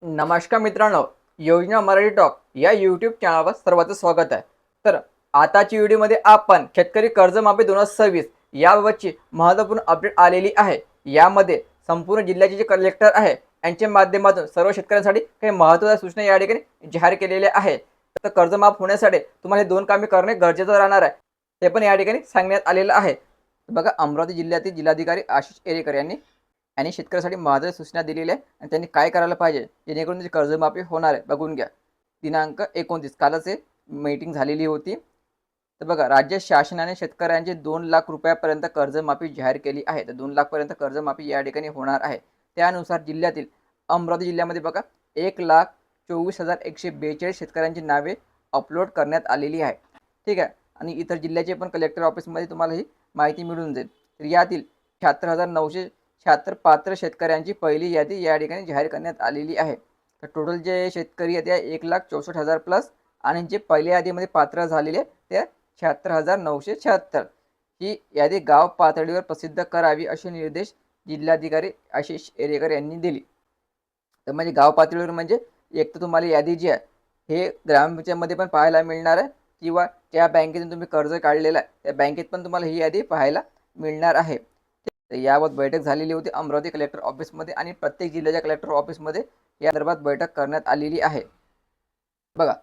नमस्कार मित्रांनो, योजना मराठी टॉक या यूट्यूब चॅनलवर सर्वांचं स्वागत आहे. तर आताची व्हिडिओमध्ये आपण शेतकरी कर्जमाफी 2026 याबाबतची महत्त्वपूर्ण अपडेट आलेली आहे. यामध्ये संपूर्ण जिल्ह्याचे जे कलेक्टर आहे यांच्या माध्यमातून सर्व शेतकऱ्यांसाठी काही महत्त्वाच्या सूचना या ठिकाणी जाहीर केलेल्या आहेत. तर कर्जमाफ होण्यासाठी तुम्हाला हे 2 कामे करणे गरजेचं राहणार आहे. ते पण या ठिकाणी सांगण्यात आलेलं आहे. बघा, अमरावती जिल्ह्यातील जिल्हाधिकारी आशिष एरेकर यांनी शेतकऱ्यासाठी महत्त्वाच्या सूचना दिलेल्या आहे आणि त्यांनी काय करायला पाहिजे जेणेकरून त्याची कर्जमाफी होणार आहे. बघून घ्या. दिनांक 29 कालच मीटिंग झालेली होती. तर बघा, राज्य शासनाने शेतकऱ्यांचे 2 लाख रुपयापर्यंत कर्जमाफी जाहीर केली आहे. तर 2 लाख पर्यंत कर्जमाफी या ठिकाणी होणार आहे. त्यानुसार जिल्ह्यातील अमरावती जिल्ह्यामध्ये बघा 1,24,142 शेतकऱ्यांची नावे अपलोड करण्यात आलेली आहे. ठीक आहे. आणि इतर जिल्ह्याचे पण कलेक्टर ऑफिसमध्ये तुम्हाला ही माहिती मिळून जाईल. तर यातील 76,976 पात्र शेतकऱ्यांची पहिली यादी या ठिकाणी जाहीर करण्यात आलेली आहे. तर टोटल जे शेतकरी आहेत त्या 1,64,000 प्लस आणि जे पहिल्या यादीमध्ये पात्र झालेले त्या 76,976. ही यादी गाव पातळीवर प्रसिद्ध करावी असे निर्देश जिल्हाधिकारी आशिष एरेकर यांनी दिली. तर म्हणजे गाव पातळीवर म्हणजे एक तर तुम्हाला यादी जी आहे हे ग्रामपंचायतमध्ये पण पाहायला मिळणार आहे किंवा त्या बँकेतून तुम्ही कर्ज काढलेलं आहे त्या बँकेत पण तुम्हाला ही यादी पाहायला मिळणार आहे. तर याबाबत बैठक झालेली होती अमरावती कलेक्टर ऑफिसमध्ये आणि प्रत्येक जिल्ह्याच्या कलेक्टर ऑफिसमध्ये या संदर्भात बैठक करण्यात आलेली आहे. बघा,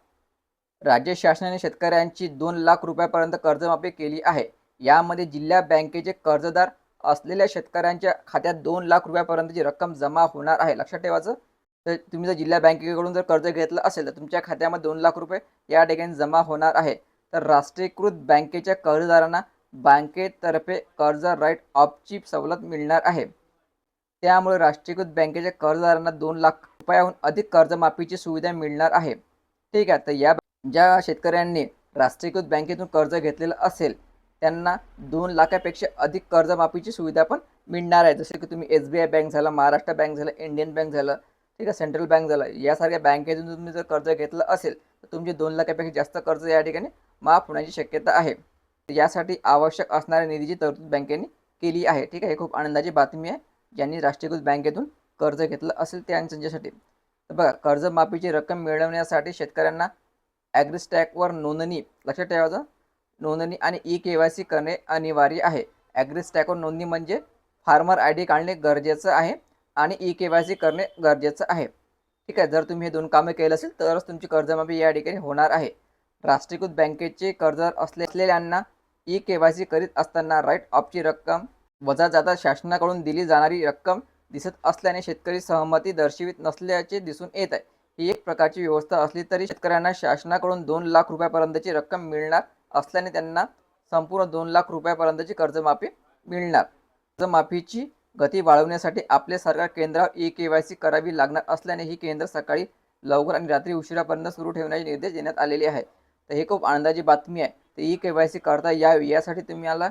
राज्य शासनाने शेतकऱ्यांची 2 लाख रुपयापर्यंत कर्जमाफी केली आहे. यामध्ये जिल्हा बँकेचे कर्जदार असलेल्या शेतकऱ्यांच्या खात्यात 2 लाख रुपयापर्यंतची रक्कम जमा होणार आहे. लक्षात ठेवायचं. तर तुम्ही जर जिल्हा बँकेकडून जर कर्ज घेतलं असेल तर तुमच्या खात्यामध्ये 2 लाख रुपये या ठिकाणी जमा होणार आहे. तर राष्ट्रीयकृत बँकेच्या कर्जदारांना बँकेतर्फे कर्ज राईट ऑफची सवलत मिळणार आहे. त्यामुळे राष्ट्रीयकृत बँकेच्या कर्जदारांना 2 लाख रुपयाहून अधिक कर्जमाफीची सुविधा मिळणार आहे. ठीक आहे. तर ज्या शेतकऱ्यांनी राष्ट्रीयकृत बँकेतून कर्ज घेतलेलं असेल त्यांना 2 लाखापेक्षा अधिक कर्जमाफीची सुविधा पण मिळणार आहे. जसे की तुम्ही SBI बँक झालं, महाराष्ट्र बँक झालं, इंडियन बँक झालं, ठीक आहे, सेंट्रल बँक झालं, यासारख्या बँकेतून तुम्ही जर कर्ज घेतलं असेल तर तुमचे 2 लाखापेक्षा जास्त कर्ज या ठिकाणी माफ होण्याची शक्यता आहे. यासाठी आवश्यक असणाऱ्या निधीची तरतूद बँकेने केली आहे. ठीक आहे. हे खूप आनंदाची बातमी आहे ज्यांनी राष्ट्रीयकृत बँकेतून कर्ज घेतलं असेल त्यांच्यासाठी. तर बघा, कर्जमाफीची रक्कम मिळवण्यासाठी शेतकऱ्यांना ॲग्रीस्टॅकवर नोंदणी, लक्षात ठेवायचं, नोंदणी आणि KYC करणे अनिवार्य आहे. ॲग्रीस्टॅकवर नोंदणी म्हणजे फार्मर ID काढणे गरजेचं आहे आणि KYC करणे गरजेचं आहे. ठीक आहे. जर तुम्ही हे 2 कामे केलं असेल तरच तुमची कर्जमाफी या ठिकाणी होणार आहे. राष्ट्रीयकृत बँकेचे कर्जदार असलेल्यांना KYC करीत असताना राईट ऑफची रक्कम वजा जाता शासनाकडून दिली जाणारी रक्कम दिसत असल्याने शेतकरी सहमती दर्शवित नसल्याचे दिसून येत आहे. ही एक प्रकारची व्यवस्था असली तरी शेतकऱ्यांना शासनाकडून 2 लाख रुपयापर्यंतची रक्कम मिळणार असल्याने त्यांना संपूर्ण 2 लाख रुपयापर्यंतची कर्जमाफी मिळणार. कर्जमाफीची गती वाढवण्यासाठी आपले सरकार केंद्रावर KYC करावी लागणार असल्याने ही केंद्र सकाळी लवकर आणि रात्री उशिरापर्यंत सुरू ठेवण्याचे निर्देश देण्यात आलेले आहेत. तर हे खूप आनंदाची बातमी आहे. तर KYC करता यावी यासाठी तुम्हाला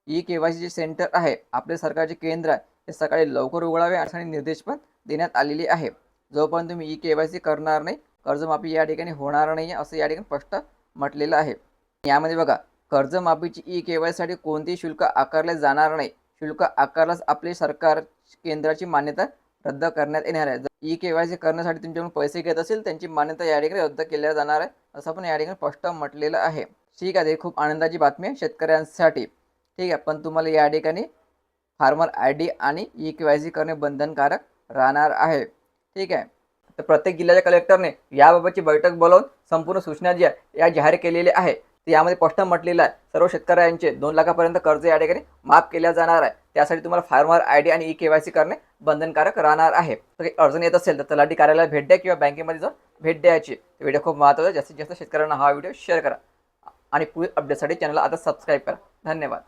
KYC जे सेंटर आहे, आपले सरकारचे केंद्र आहे, ते सकाळी लवकर उघडावे असे निर्देश पण देण्यात आलेले आहे. जोपर्यंत तुम्ही KYC करणार नाही कर्जमाफी या ठिकाणी होणार नाही असं या ठिकाणी स्पष्ट म्हटलेलं आहे. यामध्ये बघा, कर्जमाफीची KYCसाठी कोणतेही शुल्क आकारले जाणार नाही. शुल्क आकारल्यास आपले सरकार केंद्राची मान्यता रद्द करण्यात येणार आहे. जर KYC करण्यासाठी तुमच्याकडून पैसे घेत असेल त्यांची मान्यता या ठिकाणी रद्द केल्या जाणार आहे असं पण या ठिकाणी स्पष्ट म्हटलेलं आहे. ठीक आहे. खूप आनंदाची बातमी आहे शेतकऱ्यांसाठी. ठीक आहे. पण तुम्हाला या ठिकाणी फार्मर ID आणि KYC करणे बंधनकारक राहणार आहे. ठीक आहे. तर प्रत्येक जिल्ह्याच्या कलेक्टरने याबाबतची बैठक बोलावून संपूर्ण सूचना जी आहे या जाहीर केलेल्या आहे. तर यामध्ये स्पष्ट म्हटलेलं आहे सर्व शेतकऱ्यांचे 2 लाखापर्यंत कर्ज या ठिकाणी माफ केल्या जाणार आहे. त्यासाठी तुम्हाला फार्मर ID आणि KYC करणे बंधनकारक राहणार आहे. तर काही अडचण येत असेल तर तलाठी कार्यालयाला भेट द्या किंवा बँकेमध्ये जाऊन भेट द्यायची. व्हिडिओ खूप महत्त्वाचा आहे. जास्तीत जास्त शेतकऱ्यांना हा व्हिडिओ शेअर करा आणि पुढील अपडेटसाठी चॅनलला आता सबस्क्राईब करा. धन्यवाद.